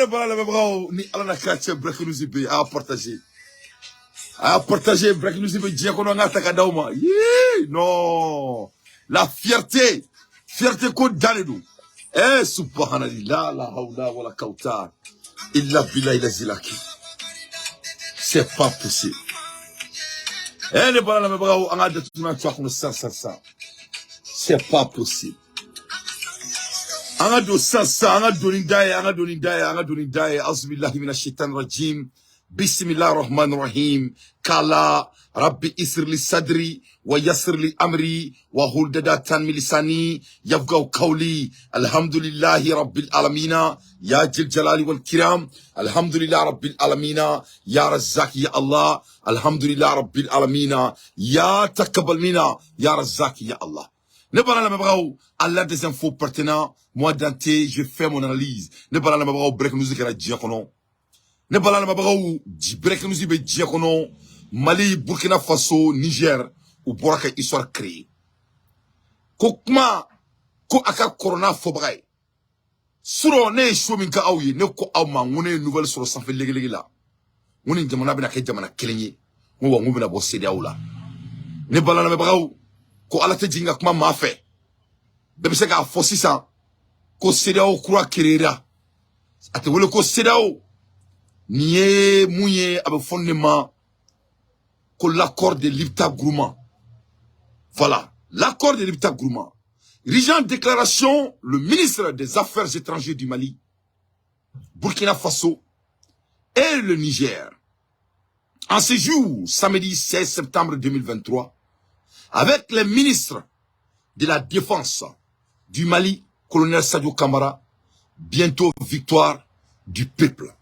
le bala le bra ni ala na kache break news be a partager. A partager break news be je ko nga taka dawma. Non. La fierté. Fierté ko daledou. Eh subhanallah la hawla wala kauta illa billahi la zilaki. C'est pas possible. Eh le bala le bra anga de tuna twa ça. C'est pas possible. Anga do sasa, anga do nindaye, azbillahi minash shaitan rajim. Bismillahir rahmanir rahim. Kala rabbi isr li sadri wa yassir li amri wa hul dadatan min lisani yafqahu qawli. Alhamdulillahi rabbil alamin. Ya jil jalali wal kiram. Alhamdulillahi rabbil alamin. Ya razzaq ya Allah. Alhamdulillahi rabbil alamin. Ya taqabbal minna ya razzaq ya Allah. Ne parle pas de Allah des infos pertinents. Moi, Dante, je fais mon analyse. Ne parle pas de break music à la diacono. Ne parle pas de break music à diacono. Mali, Burkina Faso, Niger, ou Boraka histoire créée. Kokma, ko aka corona fobray. Suro ne shominka aouye, ne ko auma, on est une nouvelle sur le sang fait légué là. On est une jamana bina kay jamana kelenye. On va mouver la bosse de aoula. Ne parle pas de ko ala te jinga kuma ma fe be se ka fo sisan ko CEDEAO kura kirera ate wole ko CEDEAO nié mouye abe fondement ko l'accord de Lipta Gourma. Voilà, l'accord de Lipta Gourma. Rigeant déclaration le ministre des Affaires étrangères du Mali, Burkina Faso et le Niger. En ce jour, samedi 16 septembre 2023, avec les ministres de la Défense du Mali, colonel Sadio Kamara, bientôt victoire du peuple.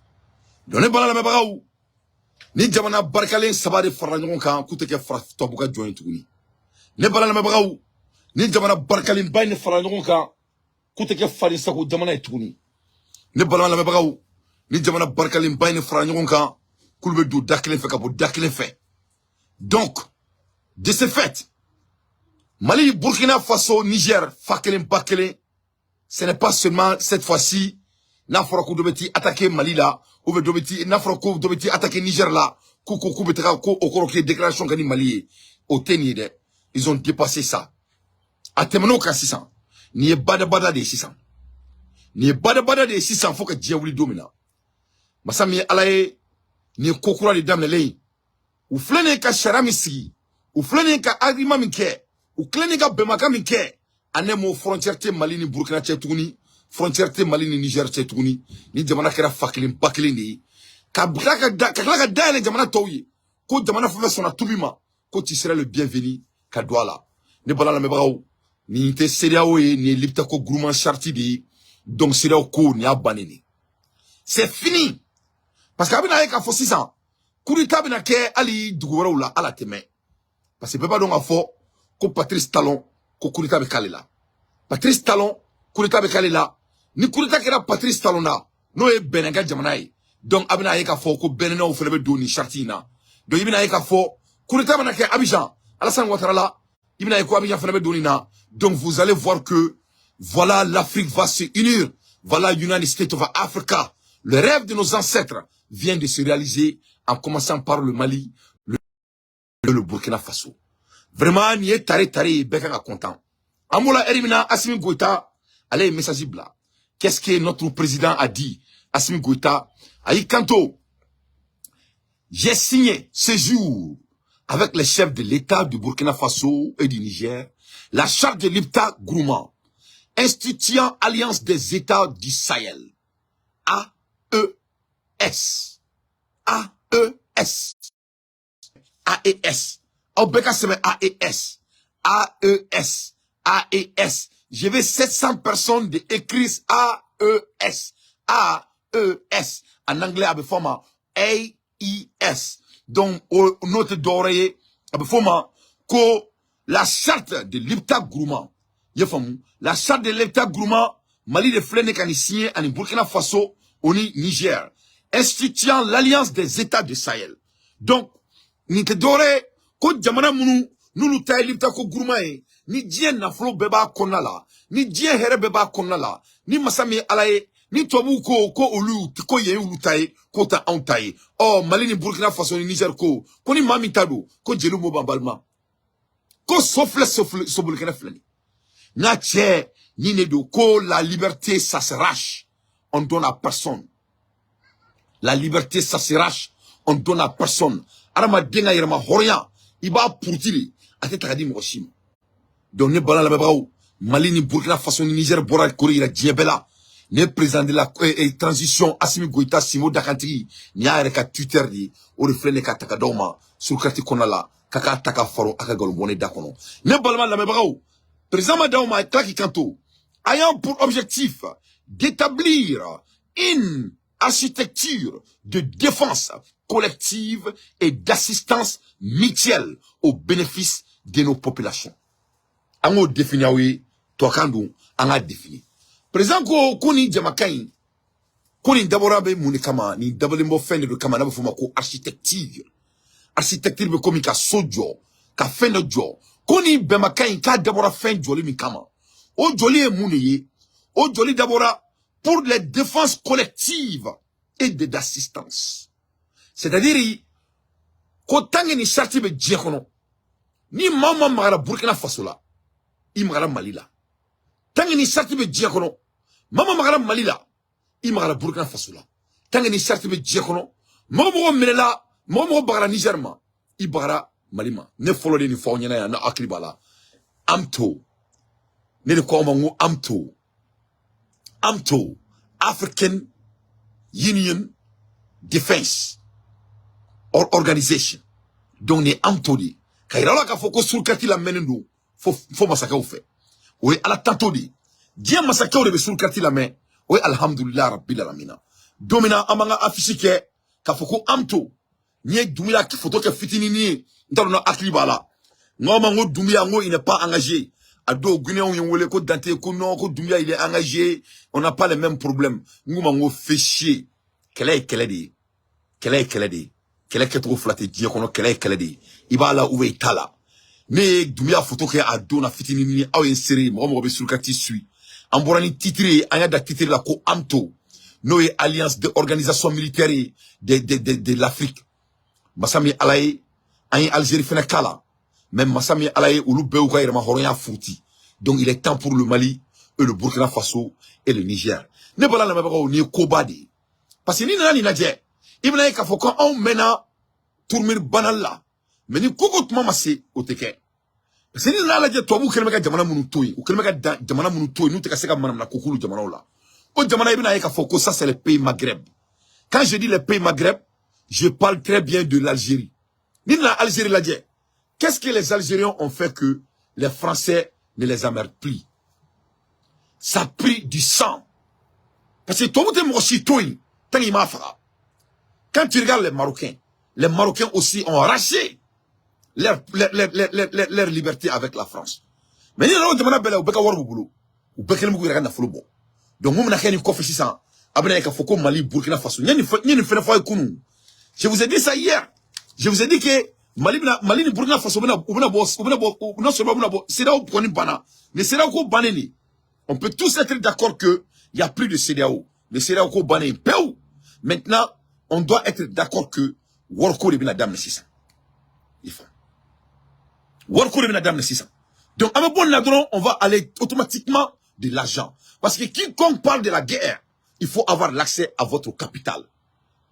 Donnez bon la mebaraou. Ni jamana barkalen sabade farangon kan kuteke tobuka join tuguni. Ne bala la mebaraou. Ni jamana barkalen bayne farangon kan kuteke fari sako jamana tuguni. Ne bala la mebaraou. Ni jamana barkalen bayne farangon kan kulbe do daklen fe kabo daklen fe. Donc, de ce fait, Mali, Burkina Faso, Niger, Fakelen, Bakelen, ce n'est pas seulement cette fois-ci, Nafroko Dobeti attaquer Mali là, ou Dobeti, Nafroko Dobeti attaquer Niger là, Koukou Betaka, Okoroki, déclaration Gani Mali, au Ténide, ils ont dépassé ça. À Temeno 600, ni bada de 600. Ni bada de 600, faut que Djaouli domina. Masami Alaye, ni Kokura de Dame Lei, ou Flene ka Sharamisi, ou Flene ka Agrima Minke, ou Klenika Bemaka Minke, anemo frontière te Mali ni Burkina Tchetouni, frontière te Mali ni Niger Tchetouni, ni jamana kera fakilim bakilin ni, kablaka daile jamana touye, ko jamana fwe sona tubima, ko tu seras le bienvenu, kadwala. Ne bala la mebrao, ni te CEDEAO ni lipta ko Gourma charti di, donc CEDEAO ko ni abaneni. C'est fini. Parce qu'abina eka fo 600, kurita bina ke ali dugwara ou la ala teme. Parce que papa donc a fo, ko Patrice Talon, ko kurita be kalela. Patrice Talon, kurita be kalela. Ni kurita kera Patrice Talon na, no e benenga jamanaï. Donc abina eka fo, ko benena ou felebe do ni chartina. Donc ibina eka fo, kurita bina ke Abidjan, Alassane Ouattara la, ibina eko Abidjan felebe do ni na. Donc vous allez voir que, voilà l'Afrique va se unir. Voilà United States of Africa. Le rêve de nos ancêtres vient de se réaliser en commençant par le Mali, le Burkina Faso. Vraiment, ni est taré, beka content. Amoula Erimina, Assimi Goïta, allez, message bla. Qu'est-ce que notre président a dit? Assimi Goïta, Aïe Kanto, j'ai signé ce jour avec les chefs de l'État du Burkina Faso et du Niger, la charte de Lipta Gourma, instituant Alliance des États du Sahel. AES. AES. AES. Au Beka c'est AES. AES. AES. Je vais 700 personnes d'écrire AES. AES. En anglais, avec format AES. Donc, au note d'oreiller, avec format que la charte de Lipta Gourma. La charte de Lipta Gourma, Mali de Flène qui signé en Burkina Faso, au Niger, instituant l'Alliance des États du Sahel. Donc, ni te dore, ko jamana munu, nunu tayi Lipta ko Gourma ni dien na flo beba konala, ni dien here beba konala, ni masami alaye, ni tobu ko olu ko ye olu taye ko ta an taye oh Mali ni Burkina Faso ni Niger ko ni mami tado ko jelu mo bambalma ko sofle Burkina flani na tche ni ne do ko la liberté ça s'arrache on donne à personne la liberté ça s'arrache on donne à personne arama denga yerma horiya iba pourtili ate takadi mo shim donc ne bala la mebaw Mali ni Burkina Faso ni Niger bora kori la diebela ne président de la transition Assimi Goïta Simo Dakantigi ni a reka Twitter di o reflet ne ka taka doma sur karti konala kaka taka faro aka golbone dakono ne balma la mebaw président Madaoma Klaki Kanto ayant pour objectif d'établir une architecture de défense collective et d'assistance mutuelle au bénéfice de nos populations. Ango défini awi to kandu anga défini président ko koni jamakai koni dabora be munikama ni dabale mo fende do kama na fuma ko architecture be komi ka sojo ka fende jo koni be makai ka dabora fen joli mi kama o joli e muniye o joli dabora pour les défenses collectives et d'assistance, c'est-à-dire ko tangi ni charti be jekono ni mama magara Burkina Faso la i magara Mali la tangi ni charti be jekono mama magara Mali la i magara Burkina Faso la tangi ni charti be jekono mogo melela mogo bagara Niger ma i bagara Mali ma ne folo de ni fo nyana ya na akribala amto ne ko mangu amto African Union Defense or Organization donc ni amto di kairala ka foko sulkati la menendo fo masaka ou fait oui ala tanto di dia masaka ou de sulkati la men oui alhamdulillah rabbil alamin domina amanga afisike ka foko amto ni dumia ki photo ke fitini ni ndalona aklibala ngoma ngo dumia ngo il n'est pas engagé ado gunéon yongole ko dante ko non ko dumia il est engagé on n'a pas les mêmes problèmes ngoma ngo fait chier kele ke trop flatter dia kono kele di ibala ouwe itala mais dumia photo ke ado na fitini ni aw inséré mo be sulkati sui amborani titré anya da titré la ko amto noé alliance de organisation militaire de l'Afrique masami alaye ay Algérie fena kala même masami alaye ulu bewka irma horoya fouti donc il est temps pour le Mali et le Burkina Faso et le Niger ne bala la mabako ni kobadi parce que ni nana ni nadje ibna ka foko on mena tourmir banalla mais ni koko tuma masse oteke parce que ni nana la je tobu kelme ka jamana munu toyi ou kelme ka jamana munu toyi nous te ka seka manam na kokulu jamana la o jamana ibna ka foko ça c'est le pays Maghreb quand je dis le pays Maghreb je parle très bien de l'Algérie ni na Algérie la je qu'est-ce que les Algériens ont fait que les Français ne les emmerdent plus? Ça a pris du sang. Parce que tout le monde quand tu regardes les Marocains aussi ont arraché leur liberté avec la France. Mais nous avons demandé à Beka Warboulou, ou Beka Mougira na Folobo. Donc, nous avons fait une ça. Après, il faut Mali, Burkina Faso. Je vous ai dit ça hier. Je vous ai dit que Mali ni Burkina Faso non seulement c'est là où on bana mais c'est là où banani on peut tous être d'accord que il y a plus de CEDEAO mais c'est là où banani maintenant on doit être d'accord que Worko de Binadam Nessissa il faut Worko de Binadam Nessissa donc à bon ladron on va aller automatiquement de l'argent parce que quiconque parle de la guerre il faut avoir l'accès à votre capital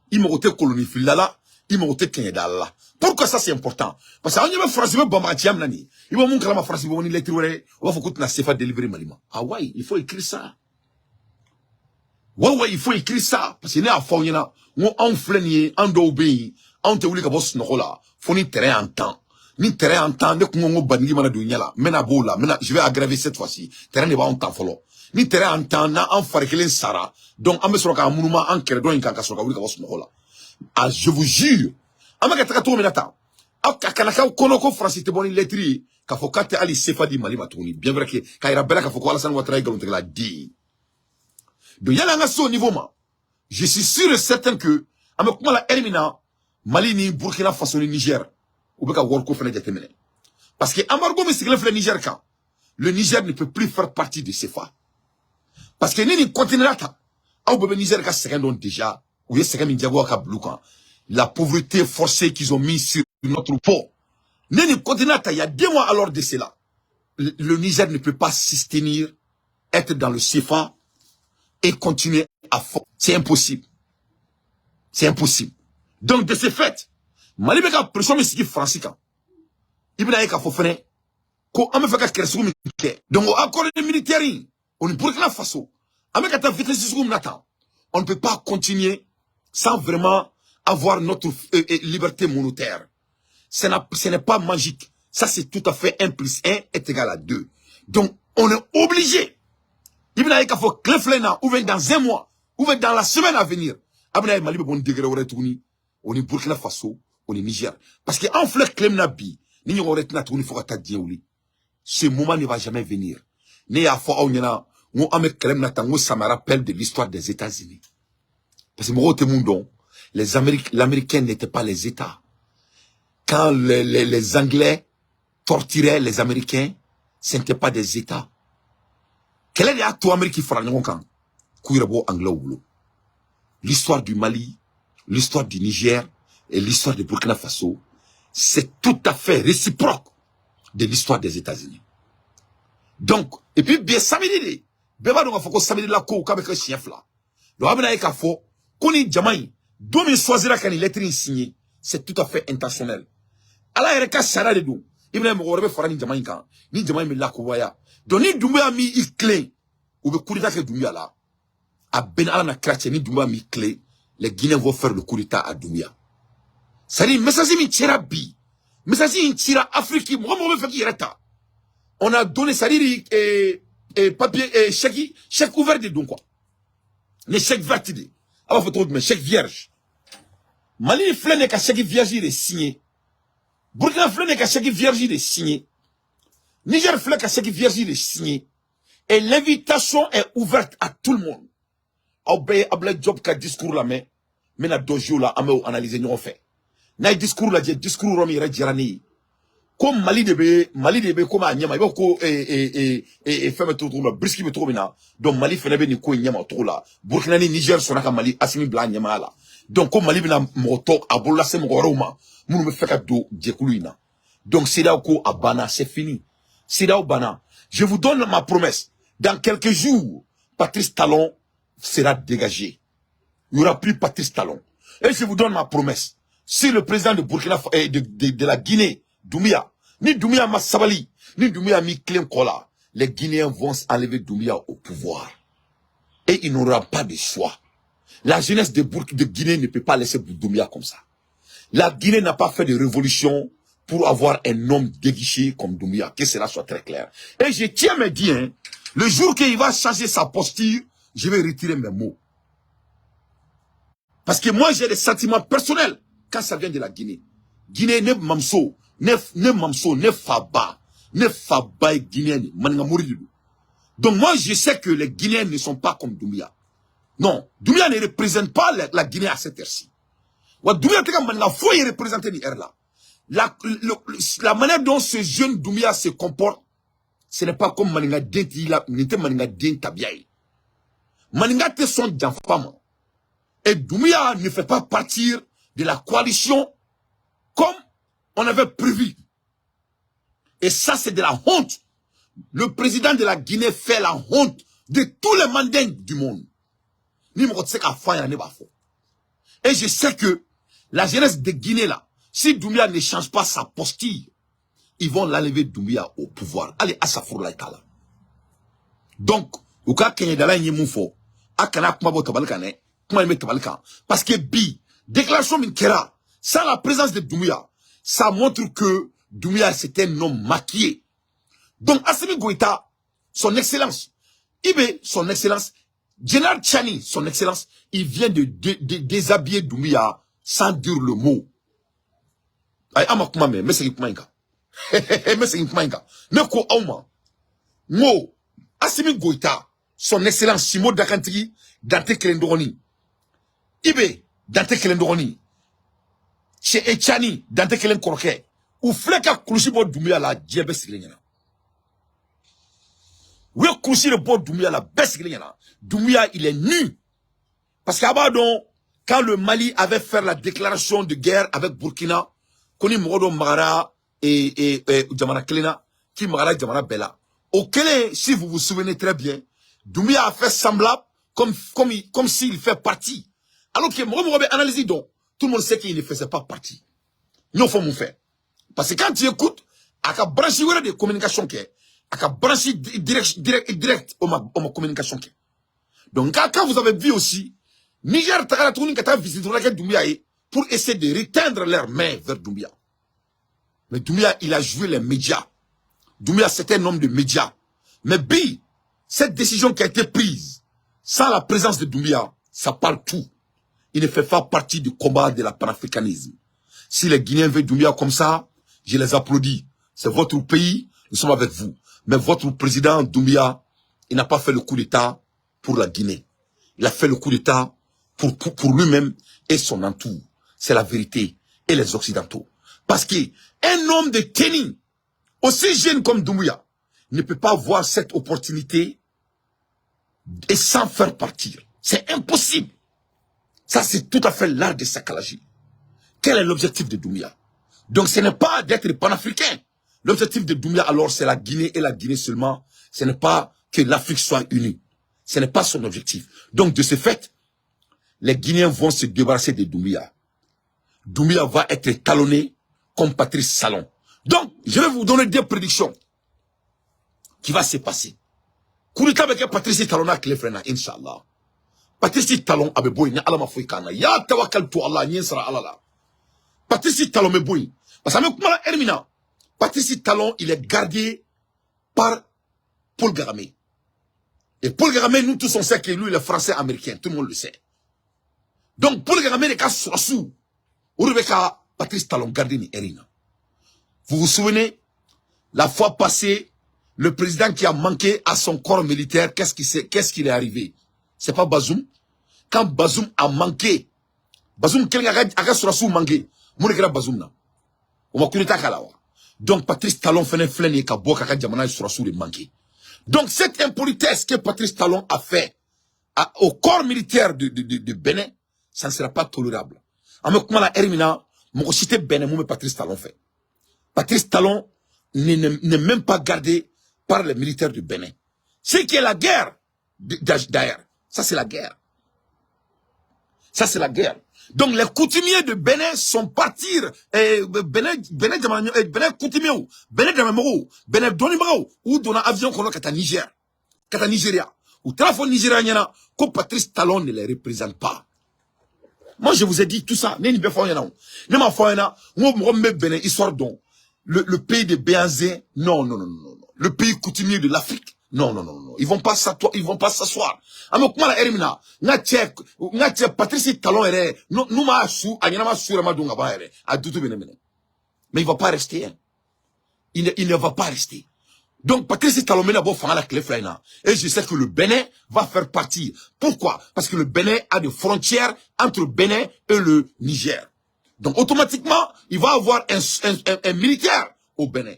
il m'a été colonie filala il m'a été kenyedala. Pourquoi ça c'est important? Parce que on y va France me bombardier nani. Il va montrer ma France bon lettre ouais. On va faut que na sefa délivrer malima. Ah ouais, il faut écrire ça. Ouais, il faut écrire ça parce que né a fo yena, on enflenier, en do obéi, on te wuli ka boss no la. Faut ni terrain en temps. Ni terrain en temps, ne ko ngo bangi mana do nyala. Mena bola, mena je vais aggraver cette fois-ci. Terrain ne va en temps follow. Ni terrain en temps na en farkelen sara. Donc on me sera ka monument en kere do inka ka sera wuli ka boss no la. Ah, je vous jure. Amaka takato minata. Akanaka konoko France te boni lettre ka fokate ali sefadi mali matuni. Bien vrai que kaira bela ka foko Alassane Ouattara galonte la di. Donc yala nga so niveau ma. Je suis sûr et certain que amekuma la elimina Mali ni Burkina Faso ni Niger. Ou beka worko fene jatemene. Parce que embargo me sigle fle Niger ka. Le Niger ne peut plus faire partie de CFA. Parce que ni continuera ta. Au bébé Niger ka second donc déjà, ou y second Mindiago ka blue quand. La pauvreté forcée qu'ils ont mis sur notre peau. Neni continent, il y a 2 mois alors de cela. Le Niger ne peut pas soutenir, être dans le CFA et continuer à fond. C'est impossible. C'est impossible. Donc, de ce fait, Mali beka pression me sigi français quand. Ibna eka fofene. Ko ame feka kersu militaire. Donc, au accord de militaire, on est Burkina Faso. Ame kata vitesse sous nata. On ne peut pas continuer sans vraiment avoir notre liberté monétaire. Ce n'est pas magique. Ça, c'est tout à fait 1 + 1 est égal à 2. Donc, on est obligé. Ibna eka fo cleflena, ou bien dans 1 mois, ou bien dans la semaine à venir. Abna Mali be bon degré au retourni. On est Burkina Faso, on est Niger. Parce que en fleur clem nabi, ni on retena tourni faut ta dieuli. Ce moment ne va jamais venir. Né à fois on yana, on ame clem na tango, ça me rappelle de l'histoire des États-Unis. Parce que mon monde, l'Américain n'était pas les États. Quand les Anglais torturaient les Américains, ce n'était pas des États. Quel est l'acte américain qui fera quand Kouirabo anglais ou l'histoire du Mali, l'histoire du Niger et l'histoire du Burkina Faso, c'est tout à fait réciproque de l'histoire des États-Unis. Donc, et puis bien samedi, beba donc faut que samedi la ko ka be chef là. Le abena ka fo koni jamai, domi choisira kan lettre signée, c'est tout à fait intentionnel. Ala ereka sara de dou. Ibna mo rebe fara ni jamai kan, ni jamai me la ko waya. Donc ni Doumbouya mi il clé ou be coup d'état que Doumbouya là. A ben ala na krache ni Doumbouya mi clé, les Guinéens vont faire le coup d'état à Doumbouya. Ça dit message mi tira bi. Message mi tira Afrique, moi me fait qui reta. On a donné ça dit papier chèque ouvert de donc quoi. Les chèques verts de. Alors faut trouver mais chèque vierge. Mali flène ka chèque vierge de signé. Burkina flène ka chèque vierge de signé. Niger flène ka chèque vierge de signé. Et l'invitation est ouverte à tout le monde. Obey abla job ka discours la mais na dojo la ame analyser nous fait. Na discours la discours romi re jirani. Comme Mali de be comme anyama ibo ko femme tout la briski be trop bina. Donc Mali fene be ni ko nyama trop là. Burkina ni Niger sonaka Mali asimi bla nyama là. Donc comme Mali bina moto abola se moroma munu me feka do djekuluina. Donc c'est là ko abana c'est fini. C'est là bana. Je vous donne ma promesse. Dans quelques jours, Patrice Talon sera dégagé. Il n'y aura plus Patrice Talon. Et je vous donne ma promesse. Si le président de Burkina de la Guinée, Doumbouya, ni Doumbouya Massabali, ni Doumbouya Miklem Kola, les Guinéens vont enlever Doumbouya au pouvoir. Et il n'aura pas de choix. La jeunesse de Guinée ne peut pas laisser Doumbouya comme ça. La Guinée n'a pas fait de révolution pour avoir un homme déguiché comme Doumbouya. Que cela soit très clair. Et je tiens à me dire, hein, le jour qu'il va changer sa posture, je vais retirer mes mots. Parce que moi, j'ai des sentiments personnels quand ça vient de la Guinée. Guinée, ne mamso, ne faba guinéen, donc moi, je sais que les Guinéens ne sont pas comme Doumbouya. Non, Doumbouya ne représente pas la Guinée à cette heure-ci. Doumbouya, il représente là. La manière dont ce jeune Doumbouya se comporte, ce n'est pas comme Maninga Den Tabiaï. Maninga te son d'enfant. Et Doumbouya ne fait pas partir de la coalition comme on avait prévu. Et ça, c'est de la honte. Le président de la Guinée fait la honte de tous les mandingues du monde. Et je sais que la jeunesse de Guinée là, si Doumbouya ne change pas sa posture, ils vont l'enlever Doumbouya au pouvoir. Allez, à sa fourla là. Donc, au cas qu'il y ait dans la Yémoufo, à Kana Kumabo Tabalkane, parce que déclaration Minkera, sans la présence de Doumbouya, ça montre que Doumbouya c'était un homme maquillé. Donc, Assimi Goïta, son excellence, son excellence, General Tchani, son excellence, il vient de déshabiller Doumbouya sans dire le mot. Aïe, Amakumame, mais c'est Yukmaïka. Mais c'est Yukmaïka. Mais quoi, Auma, Mo, Assimi Goïta, son excellence, Simo Dakantigi, Dante Kelendoroni. Dante Kelendoroni. Chez Echani, Dante Kelen Korke. Ou Fleka Kouchibo Doumbouya la Djebe Siglingana. Ou Kouchi le bon Doumbouya la Bessiglingana. Doumbouya, il est nu. Parce qu'abadon, quand le Mali avait fait la déclaration de guerre avec Burkina, Koni Morodo Mara et Djamana Klena, qui Mara Djamana Bella. Au Kélé, si vous vous souvenez très bien, Doumbia a fait semblable comme s'il fait partie. Alors que Morodo analysé donc, tout le monde sait qu'il ne faisait pas partie. Nous faut nous faire. Parce que quand tu écoutes, à la branche de communication à la branche direct au communication donc quand vous avez vu aussi, Niger a visité Doumbia pour essayer de retendre leurs mains vers Doumbia. Mais Doumbia, il a joué les médias. Doumbia, c'était un homme de médias. Mais cette décision qui a été prise, sans la présence de Doumbia, ça parle tout. Il ne fait pas partie du combat de la panafricanisme. Si les Guinéens veulent Doumbia comme ça, je les applaudis. C'est votre pays, nous sommes avec vous. Mais votre président Doumbia, il n'a pas fait le coup d'État pour la Guinée. Il a fait le coup d'État pour lui-même et son entour. C'est la vérité. Et les Occidentaux. Parce qu'un homme de tenue, aussi jeune comme Doumbia, ne peut pas voir cette opportunité et sans faire partir. C'est impossible. Ça, c'est tout à fait l'art de Sakalaji. Quel est l'objectif de Doumbia? Donc, ce n'est pas d'être panafricain. L'objectif de Doumbia, alors, c'est la Guinée et la Guinée seulement. Ce n'est pas que l'Afrique soit unie. Ce n'est pas son objectif. Donc, de ce fait, les Guinéens vont se débarrasser de Doumbia. Doumbia va être talonné comme Patrice Talon. Donc, je vais vous donner des prédictions qui va se passer. Kourita avec Patrice Talon à Clefrena, Inch'Allah. Patrice Talon a besoin de alama foikana. Ya tawakal to Allah, nyen sera Allah. Patrice Talon me boy. Parce que comment la Hermina, Patrice Talon, il est gardé par Paul Garamé. Et Paul Garamé, nous tous on sait que lui, il est français américain. Tout le monde le sait. Donc, Paul Garamé, les cas sur sous. Ou Rebecca, Patrice Talon, gardé ni Herina. Vous vous souvenez, la fois passée, le président qui a manqué à son corps militaire, qu'est-ce qui est arrivé? C'est pas Bazoum. Quand Bazoum a manqué, Bazoum, quelqu'un a sur sous manqué. Mounekera Bazoum na. On va connaître Kalawa. Donc, Patrice Talon fait un flène et Kabo Kaka Djamana sur sous les manqué. Donc, cette impolitesse que Patrice Talon a fait au corps militaire de Bénin, ça ne sera pas tolérable. En me comment la Hermina, mon cité Bénin, mon Patrice Talon fait. Patrice Talon n'est même pas gardé par les militaires de Bénin. C'est qui est la guerre d'ailleurs. Ça, c'est la guerre. Ça, c'est la guerre. Donc, les coutumiers de Bénin sont partis, Bénin coutumiers, Bénin Damamoro, Bénin Donimaro, ou dans l'avion qu'on a kata Niger, kata Nigeria, ou Trafo Nigériana, que Patrice Talon ne les représente pas. Moi, je vous ai dit tout ça. N'est-ce pas, Bénin, histoire donc, le pays de Béanzé, non. Le pays coutumier de l'Afrique, non. Ils vont pas s'asseoir. Alors, comment la Hermina, n'a Patrice Talon est, nous m'a sou, à y'en a sur ma dunga ba à tout benemene. Mais il va pas rester, hein. Il ne va pas rester. Donc, Patrice Talon mena bon faire la clé flaina. Et je sais que le Bénin va faire partie. Pourquoi? Parce que le Bénin a des frontières entre le Bénin et le Niger. Donc, automatiquement, il va avoir un militaire au Bénin.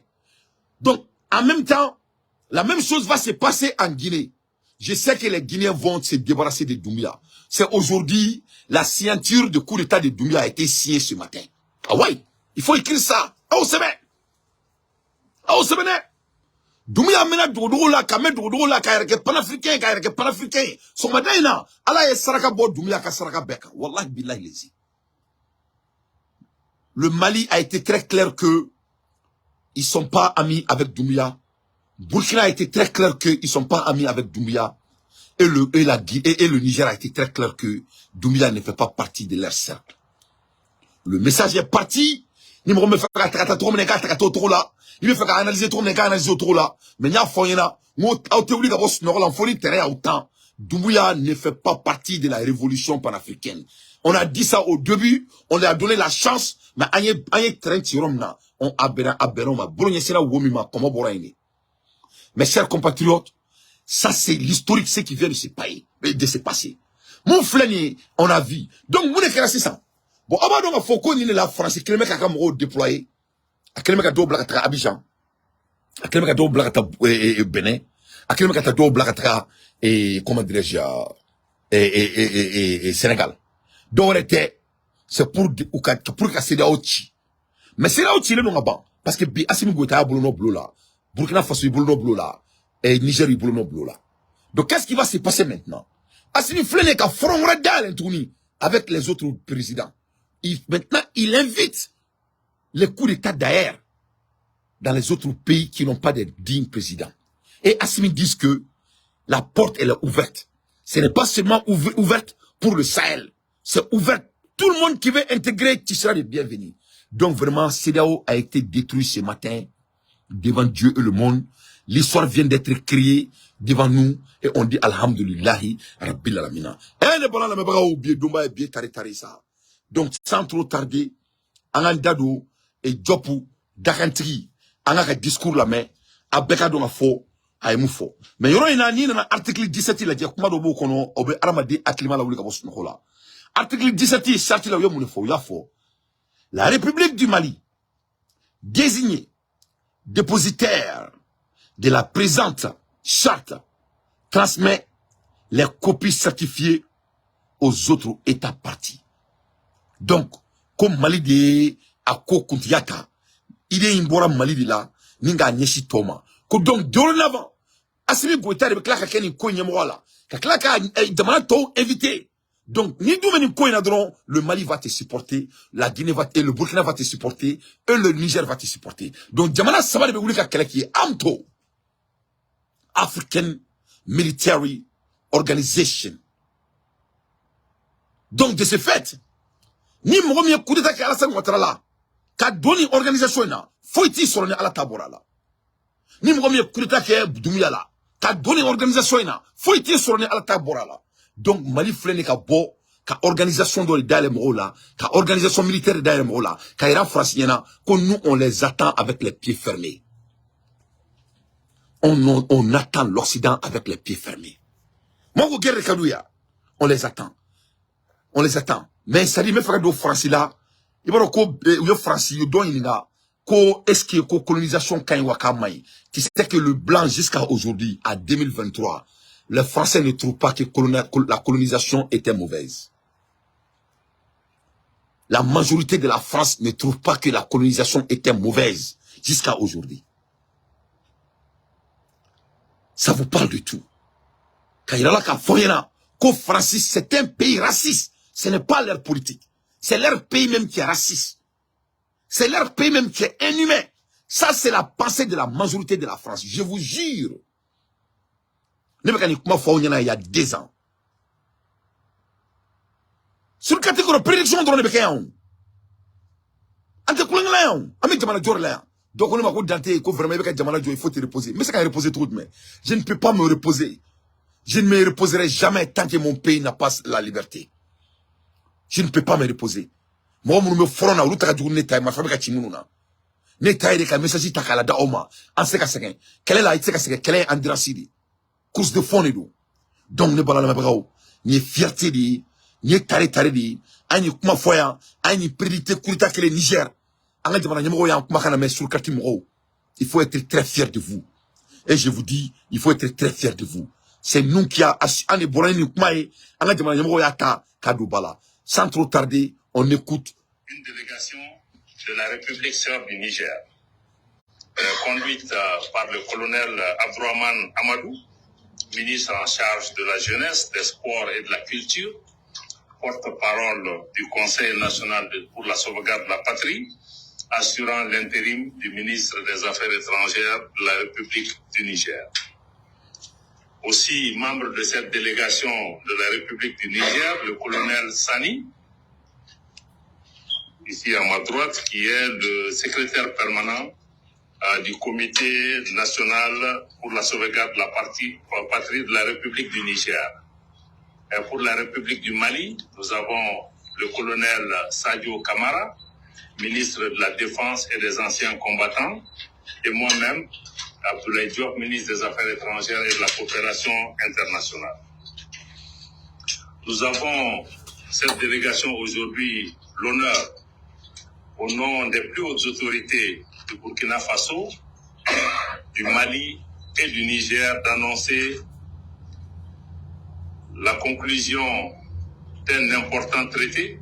Donc, en même temps, la même chose va se passer en Guinée. Je sais que les Guinéens vont se débarrasser de Doumbia. C'est aujourd'hui, la signature de coup d'état de Doumbia a été signée ce matin. Ah ouais, il faut écrire ça. Ah oh, c'est bien. Ah oh, c'est bien. Doumbia mena dodo la, kame dodo la, kaireke panafricain. Son matin, Allah est saraka bo Doumbia ka saraka beka. Wallah billahi lezi. Le Mali a été très clair que ils sont pas amis avec Doumbia. Burkina a été très clair qu'ils ne sont pas amis avec Doumbia. Et le Niger a été très clair que Doumbia ne fait pas partie de leur cercle. Le message est parti. Il me fait il me fait analyser autour là. Mais il y a foyena. Doumbia ne fait pas partie de la révolution panafricaine. On a dit ça au début, on lui a donné la chance, mais on a mes chers compatriotes, ça c'est l'historique, ce qui vient de se passer. Mon flânier, on a vu. Donc, vous n'êtes c'est ça. Bon, avant donc, il faut qu'on ait la France, qui est déployé, à quel mec a deux blagues à Abidjan, à quel mec a deux blagues à Bénin, à quel mec a deux blagues à, comment dirais-je, et Sénégal. Donc, c'est pour que CEDEAO chi. Mais CEDEAO chi, le non ban. Parce que Assimi Goïta a boulot bleu là. Burkina Faso boulot bleu là. Et Niger boulot bleu là. Donc, qu'est-ce qui va se passer maintenant? Assimi Flene ka front radal avec les autres présidents. Maintenant, il invite les coups d'État d'ailleurs dans les autres pays qui n'ont pas de dignes présidents. Et Assimi dit que la porte, elle est ouverte. Ce n'est pas seulement ouverte pour le Sahel. C'est ouvert. Tout le monde qui veut intégrer, tu seras le bienvenu. Donc vraiment, CEDEAO a été détruit ce matin devant Dieu et le monde. L'histoire vient d'être créée devant nous et on dit Alhamdulillahi Rabbil Alamina. Donc sans trop tarder, Anandado et Djopu, Dakantri, Anaka discours la main, Abeka do fo. Mais il y a un article 17 il a dit comment dobo kono obe aramadi aklima la wuli ka bosu nokola. Article 17 charte la yomu fo ya fo. La République du Mali désignée dépositaire de la présente charte transmet les copies certifiées aux autres États partis. Donc comme Mali de Ako Kuntiaka, il est imbora Mali de là ninga nyeshi toma. Donc dorénavant Assimi Goïta de Klaka Keni Koyemwala. Klaka demande invité. Donc, ni d'où venu Koyadron, le Mali va te supporter, la Guinée va te, le Burkina va te supporter, et le Niger va te supporter. Donc, Jamana Sama de Begoulika Keleki, AMTO, African Military Organization. Donc, de ce fait, ni Mwomie coup d'état qui Alassane Ouattara, qu'a donné organisation, faut-il sur le Alatabora là. Ni Mwomie coup d'état qui est Doumia là. Qu'a donné organisation faut être sur le alta borala. Donc Mali flene ka bo ka organisation dans les dalem là, ka organisation militaire dalem là, ka ira franciena que nous on les attend avec les pieds fermés. On attend l'Occident avec les pieds fermés. Moi vous guerre kadouya, on les attend. On les attend. Mais ça dit me faire do France là, il va ko yo France yo don ininga. Est-ce que la colonisation Kanywakamai, tu sais que le blanc jusqu'à aujourd'hui, à 2023, les Français ne trouvent pas que la colonisation était mauvaise. La majorité de la France ne trouve pas que la colonisation était mauvaise jusqu'à aujourd'hui. Ça vous parle de tout. Kairala Kafoyena, que Francis, c'est un pays raciste. Ce n'est pas leur politique. C'est leur pays même qui est raciste. C'est leur pays même qui est inhumain. Ça, c'est la pensée de la majorité de la France. Je vous jure. Il y a 2 ans. Sur le catégorie de prédiction, on donc on il faut te reposer. Mais c'est quand il reposer trop de main. Je ne peux pas me reposer. Je ne me reposerai jamais tant que mon pays n'a pas la liberté. Je ne peux pas me reposer. Moi, je me ferai na luta ka neta ma famille ka chimununa. Neta ide ka message ta kala da oma. En se ka seken. Quelle est la itse ka seken? Quelle est Andrasidi? Course de fond et d'eau. Donc ne bala na brao. Ni fierté di, ni tare di, ani kuma foya, ani prédité kurita que le Niger. Anga jamana nyamo ya kuma kana me sur karti mo. Il faut être très fier de vous. Et je vous dis, il faut être très fier de vous. C'est nous qui a ani borani kuma e, anga jamana nyamo ya ta kadubala. Sans trop tarder, on écoute. Une délégation de la République serbe du Niger, conduite par le colonel Abdourahmane Amadou, ministre en charge de la jeunesse, des sports et de la culture, porte-parole du Conseil national pour la sauvegarde de la patrie, assurant l'intérim du ministre des Affaires étrangères de la République du Niger. Aussi, membre de cette délégation de la République du Niger, le colonel Sani, ici à ma droite, qui est le secrétaire permanent du Comité national pour la sauvegarde de la patrie de la République du Niger. Et pour la République du Mali, nous avons le colonel Sadio Kamara, ministre de la Défense et des anciens combattants, et moi-même, Abdoulaye Diop, ministre des Affaires étrangères et de la coopération internationale. Nous avons cette délégation aujourd'hui l'honneur, au nom des plus hautes autorités du Burkina Faso, du Mali et du Niger, d'annoncer la conclusion d'un important traité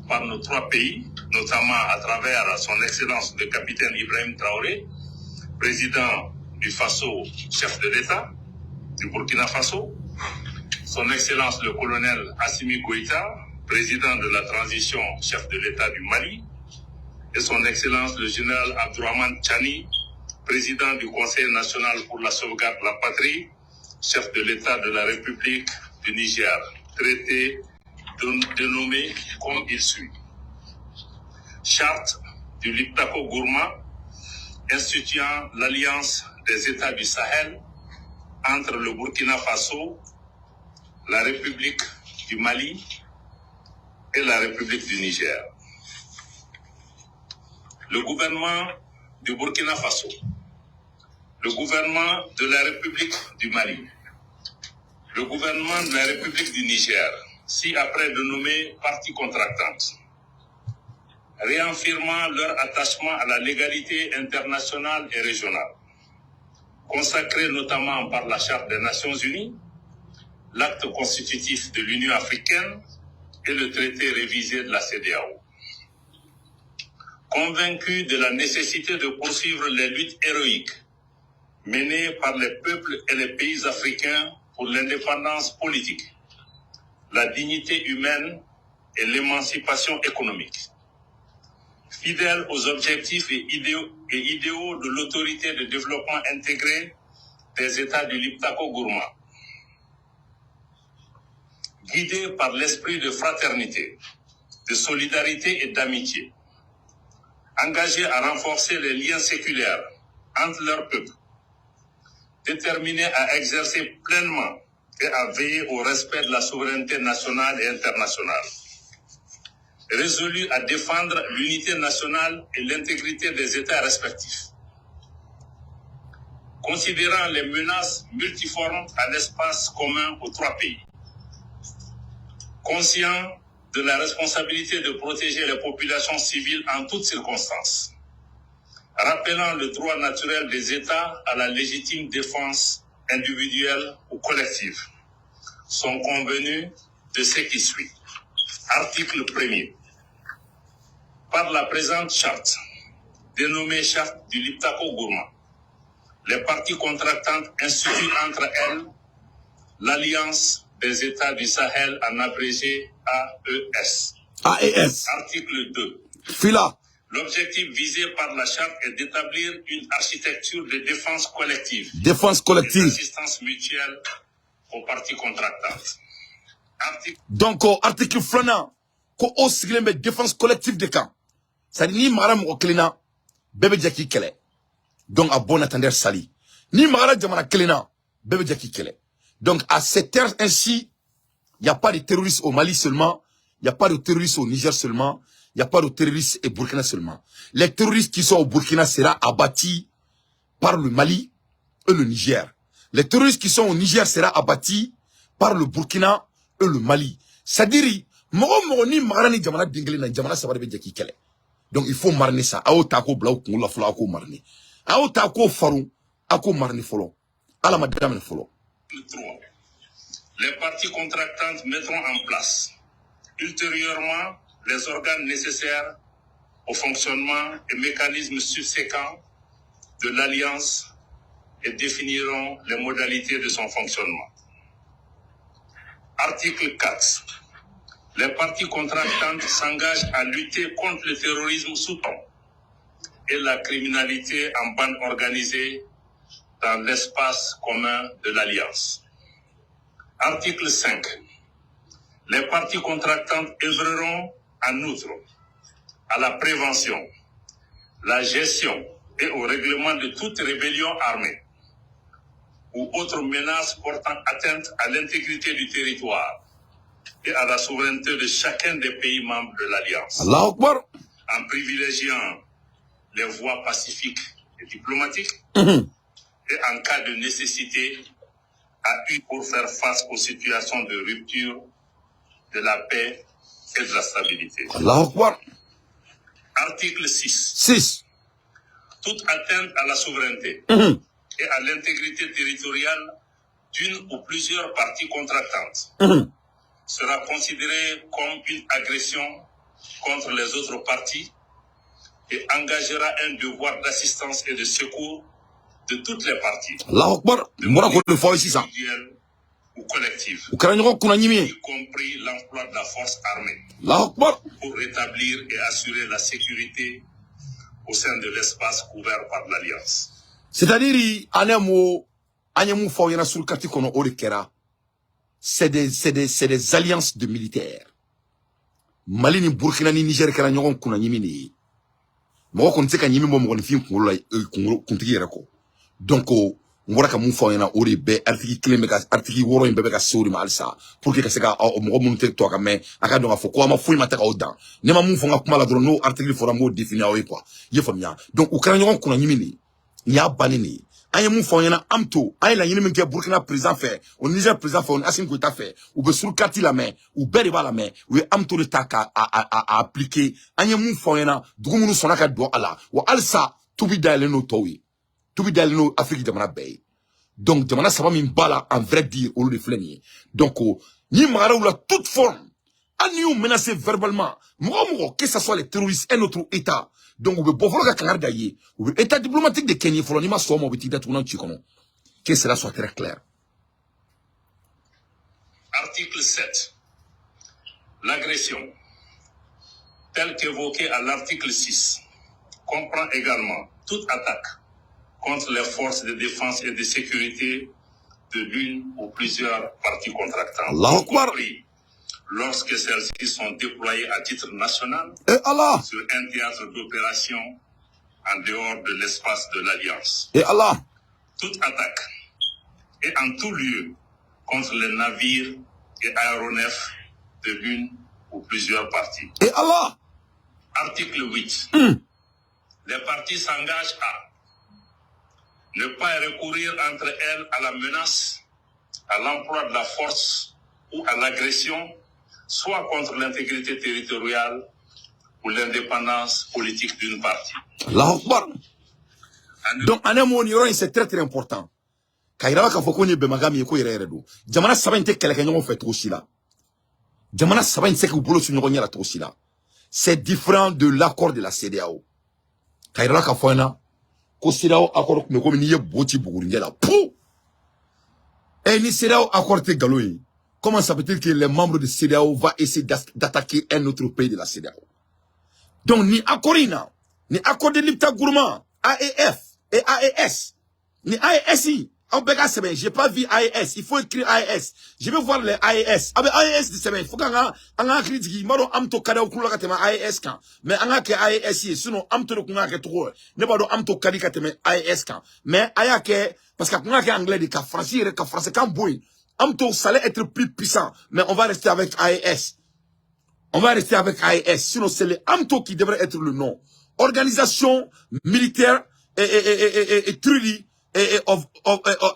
par nos trois pays, notamment à travers son Excellence le capitaine Ibrahim Traoré, président du Faso, chef de l'État du Burkina Faso, son Excellence le colonel Assimi Goïta, président de la transition, chef de l'État du Mali, et son Excellence le général Abdourahmane Tchani, président du Conseil national pour la sauvegarde de la patrie, chef de l'État de la République du Niger, traité dénommé comme il suit. Charte du Liptako Gourma instituant l'alliance des États du Sahel entre le Burkina Faso, la République du Mali et la République du Niger. Le gouvernement du Burkina Faso, le gouvernement de la République du Mali, le gouvernement de la République du Niger, ci-après dénommés parties contractantes, réaffirmant leur attachement à la légalité internationale et régionale, consacrée notamment par la Charte des Nations Unies, l'acte constitutif de l'Union africaine et le traité révisé de la CEDEAO. Convaincus de la nécessité de poursuivre les luttes héroïques menées par les peuples et les pays africains pour l'indépendance politique, la dignité humaine et l'émancipation économique. Fidèles aux objectifs et idéaux de l'autorité de développement intégré des États du Liptako Gourma. Guidés par l'esprit de fraternité, de solidarité et d'amitié, engagés à renforcer les liens séculaires entre leurs peuples, déterminés à exercer pleinement et à veiller au respect de la souveraineté nationale et internationale, résolus à défendre l'unité nationale et l'intégrité des États respectifs, considérant les menaces multiformes à l'espace commun aux trois pays, conscients de la responsabilité de protéger les populations civiles en toutes circonstances, rappelant le droit naturel des États à la légitime défense individuelle ou collective, sont convenus de ce qui suit. Article 1er. Par la présente charte, dénommée charte du Liptako Gourma, les parties contractantes instituent entre elles l'Alliance des États du Sahel, en abrégé AES. AES. Article 2. Fila. L'objectif visé par la charte est d'établir une architecture de défense collective. Défense collective. Et d'assistance mutuelle aux parties contractantes. Donc, article flana, ko o sigilen bɛ défense collective de kan. C'est-à-dire, ni mara mɔgɔ kelenna, bɛɛ bɛ jɛ k'i kɛlɛ. Donc, à bon entendeur sali. Ni mara jamana kelenna, bɛɛ bɛ jɛ k'i kɛlɛ. Donc, à cette terre ainsi, il n'y a pas de terroristes au Mali seulement, il n'y a pas de terroristes au Niger seulement, il n'y a pas de terroristes au Burkina seulement. Les terroristes qui sont au Burkina seront abattus par le Mali et le Niger. Les terroristes qui sont au Niger seront abattus par le Burkina et le Mali. C'est-à-dire, donc il faut marner ça. Ao tako blau kungula folo ako marner. Ao tako faru ako marner folo. Ala madame folo. Les parties contractantes mettront en place ultérieurement les organes nécessaires au fonctionnement et mécanismes subséquents de l'Alliance et définiront les modalités de son fonctionnement. Article 4. Les parties contractantes s'engagent à lutter contre le terrorisme sous ton et la criminalité en bande organisée dans l'espace commun de l'Alliance. Article 5. Les parties contractantes œuvreront en outre à la prévention, la gestion et au règlement de toute rébellion armée ou autre menace portant atteinte à l'intégrité du territoire et à la souveraineté de chacun des pays membres de l'Alliance. Allahu Akbar. En privilégiant les voies pacifiques et diplomatiques et en cas de nécessité pour faire face aux situations de rupture de la paix et de la stabilité. Allahu Akbar. Article 6. 6. Toute atteinte à la souveraineté et à l'intégrité territoriale d'une ou plusieurs parties contractantes sera considérée comme une agression contre les autres parties et engagera un devoir d'assistance et de secours de toutes les parties, Allahu Akbar. Mora ko le fo ici ça. individuelles ou collectives, U kara ñogon kuna ñimi. y compris l'emploi de la force armée, Allahu Akbar. pour rétablir et assurer la sécurité au sein de l'espace couvert par l'Alliance. C'est-à-dire anemo anyemu fo yana sur kati kono o de kera. C'est des alliances de militaires. Mali ni Burkina ni Niger kara ñogon kuna ñimi ni. Mo ko nteka ñimi mo mo ni fi ko la ko kuntigi yera ko. Donc ngora ka mun fo yana o de be artiki kileme ka artiki woro en be ka sori ma alsa pour que ka se ka mo mun te to ka me aka do ka fo ko ma fo ma ta ka odan ne ma mun fo nga kuma la do no artiki fo mo définir o quoi ye fo nya donc o kara ñogon kuna ñimi ni ya banini anye mun fo yana amto ay la yini min ke Burkina président fait au Niger président fait on Assimi Goïta fait ou be sur kati la main ou be ba la main ou amto le taka à appliquer anye mun fo yana dugu munu sona ka do ala wa alsa tubi dale no towi tubi dale no Afrique jamana bay donc jamana saba min bala en vrai dire au lieu de flâner donc ni mara ou la toute forme aniou menacé verbalement mo que ça soit les terroristes un autre état. Donc, vous pouvez faire des état diplomatique de Kenya, il faut que soit que cela soit très clair. Article 7. L'agression, telle qu'évoquée à l'article 6, comprend également toute attaque contre les forces de défense et de sécurité de l'une ou plusieurs parties contractantes, y compris lorsque celles-ci sont déployées à titre national sur un théâtre d'opération en dehors de l'espace de l'Alliance. Toute attaque et en tout lieu contre les navires et aéronefs de l'une ou plusieurs parties. Article 8. Les parties s'engagent à ne pas recourir entre elles à la menace, à l'emploi de la force ou à l'agression, soit contre l'intégrité territoriale ou l'indépendance politique d'une partie. Donc, c'est très très important. Kairawa ka foko ni bemagami ko yere do. Jamana saba inte kele ka nyongo fait aussi là. Jamana saba inte ke bolo su nyongo nyala aussi là. C'est différent de l'accord de la CEDEAO. Kairawa ka fona ko CEDEAO accord me ko ni ye boti buguri ngela. Pou. Et ni CEDEAO accord te galoyi. Comment ça peut-il que les membres de CEDEAO vont essayer d'attaquer un autre pays de la CEDEAO? Donc, ni Akorina, ni accord de l'Ipta Gourmand, AEF et AES, ni AESI, j'ai pas vu AES, il faut écrire AES. Je vais voir les AES. Ah ben AES de semaine, il faut qu'on a un critique, maro amto kada okula katema AES kan, mais on a que AES, sinon amto le kunga ke trop, ne pas do amto kadi katema AES kan, mais aya ke, parce qu'on a que anglais de ka français kan boy. Amto, ça allait être plus puissant, mais on va rester avec AES. On va rester avec AES, sinon c'est le Amto qui devrait être le nom. Organisation militaire et Treaty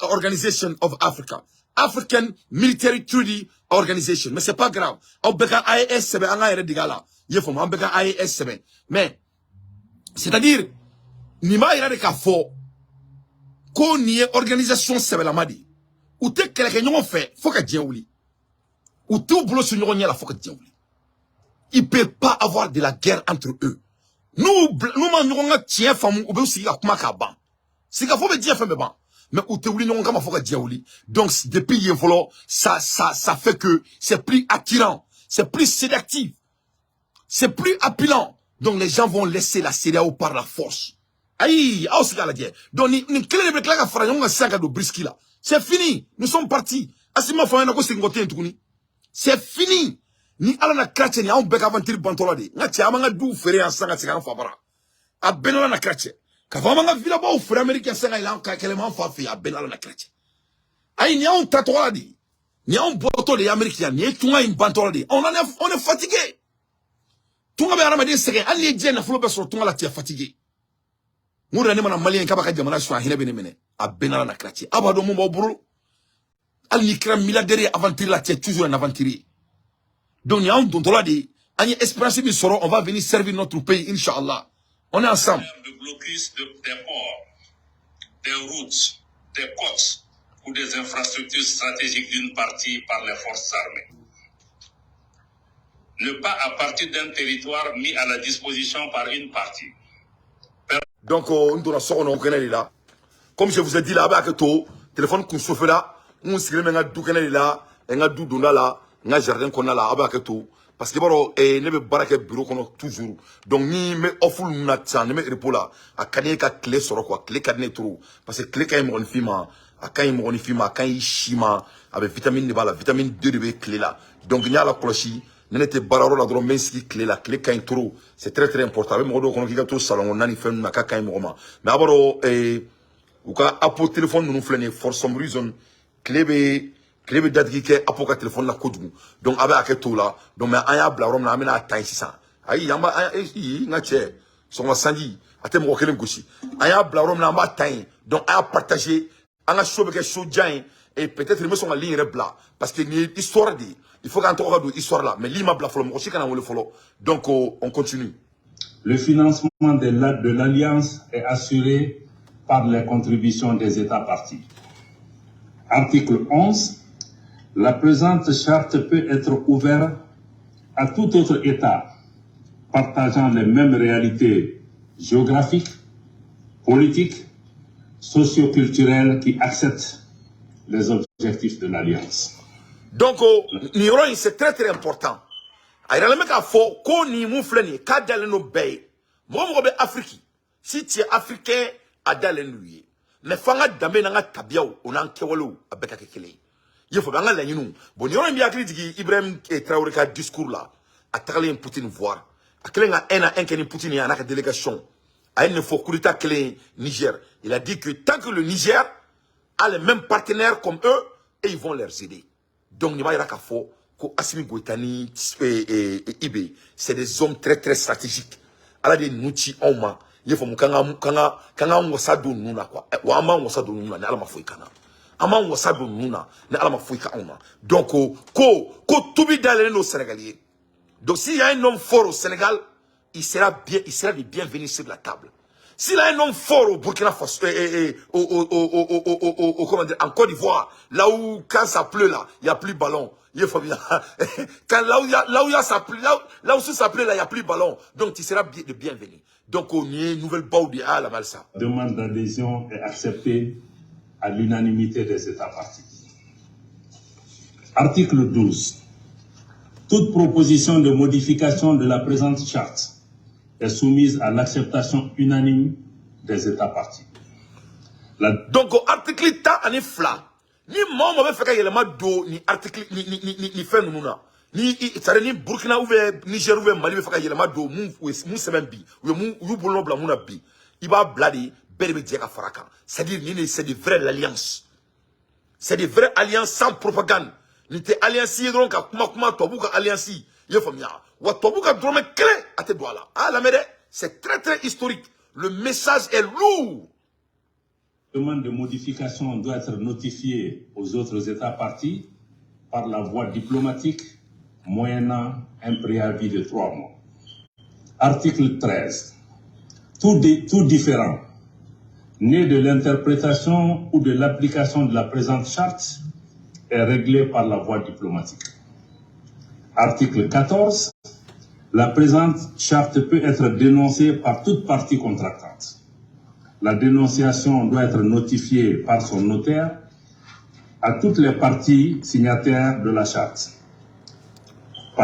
Organization of Africa. African Military Treaty Organization. Mais c'est pas grave. On beka AES sebe anga ere digala. Yefom on beka AES sebe. Mais c'est-à-dire ni ma ira de ka fo ko ni organisation sebe la madi. Ou te quelqu'un n'ont fait, faut que Dieu oublie. Ou tout boulot sur nous la faut que Dieu oublie. Il ne peut pas avoir de la guerre entre eux. Nous avons tien femme ou bien si la kuma kaba. Si la faut me dire femme ban. Mais ou te oublie nous on faut que Dieu oublie. Donc depuis il faut ça fait que c'est plus attirant, c'est plus séductif, c'est plus appelant. Donc les gens vont laisser la CEDEAO par la force. Aïe, ah aussi la guerre. Donc ni quel est le claque à faire un sac de brisky là. C'est fini. Nous sommes partis. Asima fa na ko singote ntukuni. C'est fini. Ni ala na krache ni on beka aventure bantola de. Ngati amanga du fere ansanga tsika fa bara. A benola na krache. Ka fa manga vila ba fere américain sanga ila ka kelema fa fi a benala na krache. Ai ni on tatola de. Ni on boto de américain ni tunga in bantola de. On est fatigué. Tunga be aramade sege ali je na fulo be so tunga la tia fatigué. Mura ne mana malien kaba ka jamana so ahina benemene. A benala na krache. Abado mo bobro. Al nikram milliardaire aventure la tia toujours un aventurier. Donc, il y a un dontola de, espérance on va venir servir notre pays, Inch'Allah. On est ensemble. De blocus des ports, des routes, des côtes ou des infrastructures stratégiques d'une partie par les forces armées. Ne pas à partir d'un territoire mis à la disposition par une partie. Donc, on doit sortir là. Comme je vous ai dit là, avec tout, téléphone qu'on chauffe là, on se met un doucané là, un doudou là, un jardin qu'on a là, avec tout. Parce que bon, ne be baraka bureau qu'on a toujours. Donc, ni me offre na tsan, ne me repos là, à kanye ka clé sur quoi, clé kadne trop. Parce que clé quand mon fima, à quand mon fima, quand il chima, avec vitamine de la vitamine 2 de clé là. Donc, il y a la cloche. N'était bararo la drôme mais clé la clé quand trop. C'est très important. Même on a tout salon, on a ni fait na quand moment. Mais aboro ou ka apo téléphone nous flâner for some reason clé be date qui apo ka téléphone la kodu. Donc avec aketo là. Donc mais aya bla rom na amena tan 600. Ayi yamba nga che so ma sandi atem ko kelen gosi. Aya bla rom na ma tan. Donc aya partager anga shobe ke shojan et peut-être me son en ligne bla parce que ni histoire dit il faut qu'on trouve l'histoire là. Mais l'ima bla follow, aussi qu'on a follow. Donc, on continue. Le financement de l'Alliance est assuré par les contributions des États partis. Article 11. La présente charte peut être ouverte à tout autre État partageant les mêmes réalités géographiques, politiques, socio-culturelles qui acceptent les objectifs de l'Alliance. Donc, c'est très très important. Il y a un faux qu'on y moufleni, kadalen no bay. Moi, Afrique. Si tu es africain, adalen lui. Mais fanga damé nanga tabiao, on en kewalo, a beta kekele. Il faut bien la yinu. Bon, y'aura bien critique Ibrahim Traoré ka discours là. A traqué un Poutine voir. A clé un keni Poutine y a une délégation. A une fois coup d'état clé Niger. Il a dit que tant que le Niger a les mêmes partenaires comme eux, et ils vont les aider. Donc, il y a que Assimi Goïtani et Ibe, c'est des hommes très très stratégiques. Alors, des noutis en main, il faut que on s'adonne nous quoi. Ou ama on s'adonne nous na alama foikana. Ama on s'adonne nous na alama foikana. Donc, ko tubi dans nos Sénégaliens. Donc, s'il y a un homme fort au Sénégal, il sera le bienvenu sur la table. S'il a un homme fort au Burkina Faso, comment dire, en Côte d'Ivoire, là où, quand ça pleut, là, il n'y a plus de ballon. Il faut bien. Quand là où ça pleut, là où ça pleut, là, il n'y a plus de ballon. Donc, tu seras le bienvenu. Donc, on y est, une nouvelle baudi à la Malsa. La demande d'adhésion est acceptée à l'unanimité des États partis. Article 12. Toute proposition de modification de la présente charte est soumise à l'acceptation unanime des États partis. Donc, article ta ani fla. Ni maman veut faire qu'il do ni article ni fait nous na. Ni ça ni Burkina ou Niger ou Mali veut faire qu'il do mou semaine bi ou mou bolon bla mou na bi. Il va bladi berbe diaka faraka. C'est-à-dire c'est de vraies alliances. C'est de vraies alliances sans propagande. Ni te alliance donc kuma to buka alliance. Il faut bien. Wa to buka drôme clé à tes doigts là. Ah la merde, c'est très très historique. Le message est lourd. La demande de modification doit être notifiée aux autres États partis par la voie diplomatique, moyennant un préavis de 3 mois. Article 13. Tout différent, né de l'interprétation ou de l'application de la présente charte, est réglé par la voie diplomatique. Article 14. La présente charte peut être dénoncée par toute partie contractante. La dénonciation doit être notifiée par son notaire à toutes les parties signataires de la charte.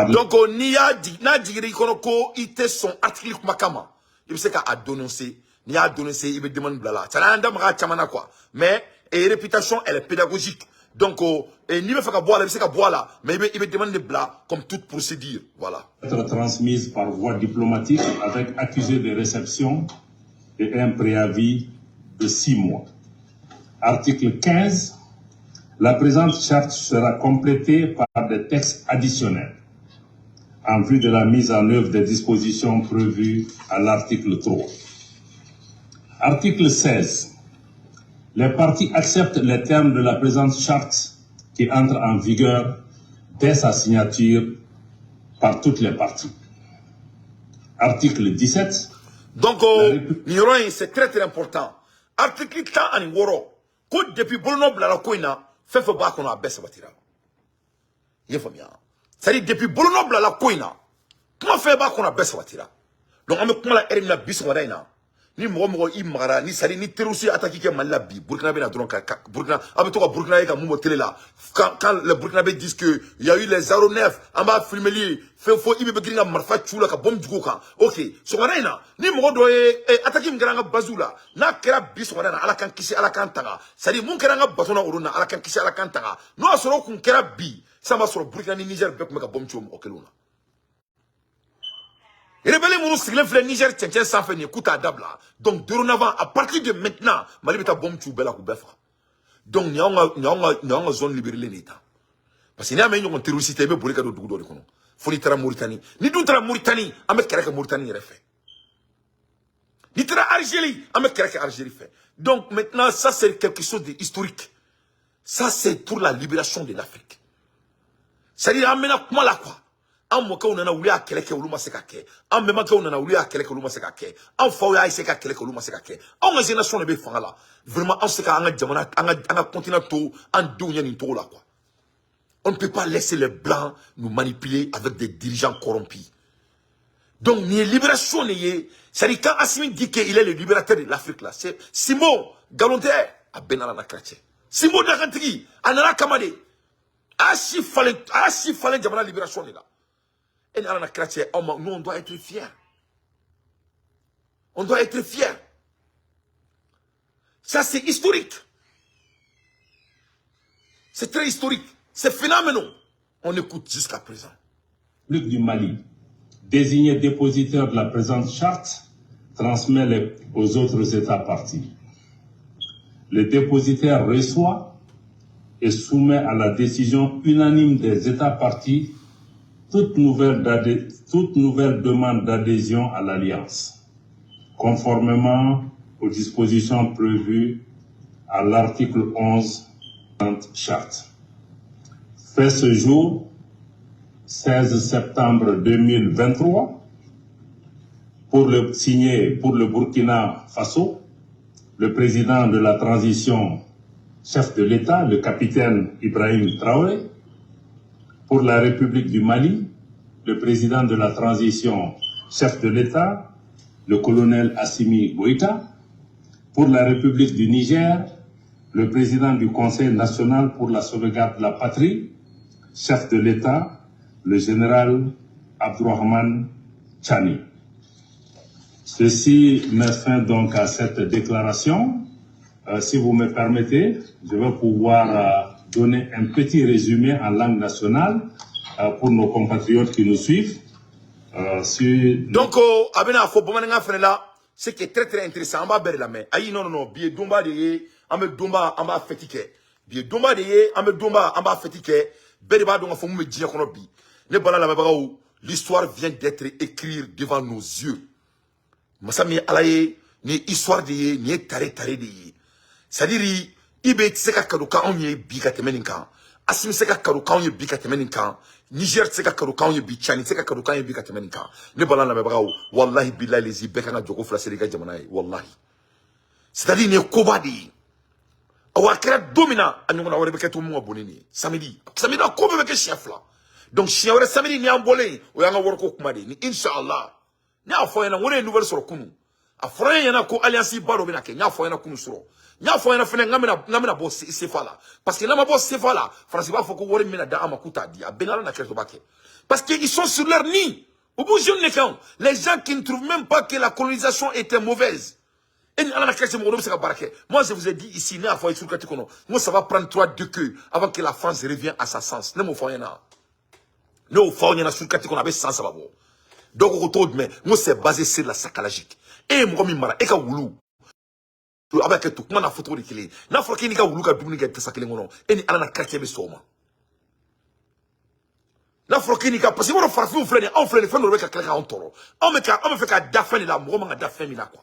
Donc, ni a dit ko ite son article makama. Il sait qu'à dénoncer, ni a dénoncé, il me demande blala. Ça n'a pas chamana quoi. Mais réputation, elle est pédagogique. Donc, ni me fait qu'à boire, il sait qu'à boire là. Mais il me demande de bla comme toute procédure. Voilà. Être transmise par voie diplomatique avec accusé de réception et un préavis de 6 mois. Article 15. La présente charte sera complétée par des textes additionnels en vue de la mise en œuvre des dispositions prévues à l'article 3. Article 16. Les parties acceptent les termes de la présente charte qui entre en vigueur dès sa signature par toutes les parties. Article 17. Donc, c'est très très important. Article 10 en woro. ko depuis bolono bla la koina fe fe ba kono abessa batira ye famia c'est depuis bolono bla la koina comment fait ba kono abessa batira donc on me kuma la erina biso wadaina ni mo i magara ni sari ni terusi attaque ke malla bi Burkina be na dron ka Burkina abeto ka Burkina ka mumo télé là quand le Burkinabé disent que il y a eu les aéronefs en bas filmer li fait faut ibe gringa marfa chula ka bom jugo kan OK so wadaina ni mo do attaque ngranga bazula na kera biso wadaina ala kan kisi ala kan tanga sari mun kera nga batona uruna ala kan kisi ala kan tanga no asoro kun kera bi sama soro Burkina ni Niger be ka bom chum okeluna rebelle mounou sigle flé Niger tchèn sans faire ni écoute à dabla donc dorénavant à partir de maintenant mali beta bom tu bela ku befa donc nyanga zone libérée l'état parce que ni amé ñon terroriste be boli ka do dugu do kono foni tara Mauritanie ni dun tara Mauritanie amet kere ka Mauritanie refait ni tara Algérie amet kere ka Algérie fait donc maintenant ça c'est quelque chose d'historique ça c'est pour la libération de l'Afrique ça dit amena kuma la quoi an mo kaw nana wuli a keleke olu ma se ka kɛ an bɛma kaw nana wuli a keleke olu ma se ka kɛ an faw y'a essayer ka keleke olu ma se ka kɛ an ka génération de bɛ fanga la vraiment an se ka an ka jamana an ka continent to an denw ɲɛ nin togo la quoi on ne peut pas laisser les blancs nous manipuler avec des dirigeants corrompus donc nin ye libération de ye c'est-à-dire quand Assimi dit qu'il est le libérateur de l'Afrique là c'est Simon Galonté a benala na chrétien Simon Dakantigi a nana kamade a si falen jamana libération de là. Et nous, on doit être fiers. On doit être fiers. Ça, c'est historique. C'est très historique. C'est phénoménal. On écoute jusqu'à présent. Luc du Mali, désigné dépositaire de la présente charte, transmet aux autres États partis. Le dépositaire reçoit et soumet à la décision unanime des États partis toute nouvelle demande d'adhésion à l'Alliance, conformément aux dispositions prévues à l'article 11 de la charte. Fait ce jour, 16 septembre 2023, signé pour le Burkina Faso, le président de la transition, chef de l'État, le capitaine Ibrahim Traoré. Pour la République du Mali, le président de la transition, chef de l'État, le colonel Assimi Goïta. Pour la République du Niger, le président du Conseil national pour la sauvegarde de la patrie, chef de l'État, le général Abdourahmane Tchani. Ceci met fin donc à cette déclaration. Si vous me permettez, je vais pouvoir donner un petit résumé en langue nationale pour nos compatriotes qui nous suivent. Donc, ce qui est très très intéressant, on va faire la main. Aïe, non, billet domba de ye, ame domba, on va fétiquer. Billet domba de ye, ame domba, on va fétiquer. Beriba donc, faut me dire qu'on a bi. Ne bala la mabaou, l'histoire vient d'être écrite devant nos yeux. Masami alaye, ni histoire de ye, ni tare de ye. C'est-à-dire, Ibe tseka karuka onye bika temeninkan. Assimi seka karuka onye bika temeninkan. Niger tseka karuka onye bichani tseka karuka onye bika temeninkan. Ne balan la mebagaou. Wallahi billahi les ibeka nga joko flaseriga jamanaye. Wallahi. C'est-à-dire, ni kobadi. Awa kera domina. Anyongona warebeke tout mwa bonini. Samedi. Samedi, kobe beke chef là. Donc, chien ware samedi ni ambole. Oyanga worko kumade. Ni inshallah. Ni afoyena, wone nouvelle sur kunu. Afoyena ko alliance baro benake. Ni afoyena kunu suro. Nya fo yana fene ngamena bo sefa parce que nama bo sefa la France va faut ko wori mina da amakuta dia benala na kerto bake parce que ils sont sur leur nid au bout de l'écran les gens qui ne trouvent même pas que la colonisation était mauvaise et ala kerto mo se ka barake moi je vous ai dit ici ne afo sur kati kono moi ça va prendre 3 2 queues avant que la France revienne à sa sens ne mo fo yana no fo yana sur kati kono avec sens babo donc au retour mais moi c'est basé sur la psychologique et mo mi mara e ka wulu avec tout mana photo de kili na froki ni ka wulu ka dumuni ka tesa kili ngono eni ala na quartier be soma na froki ni ka parce que mo farfi on flene fe no be ka kala ka on toro on me fait ka dafani la mo ma dafani mi na quoi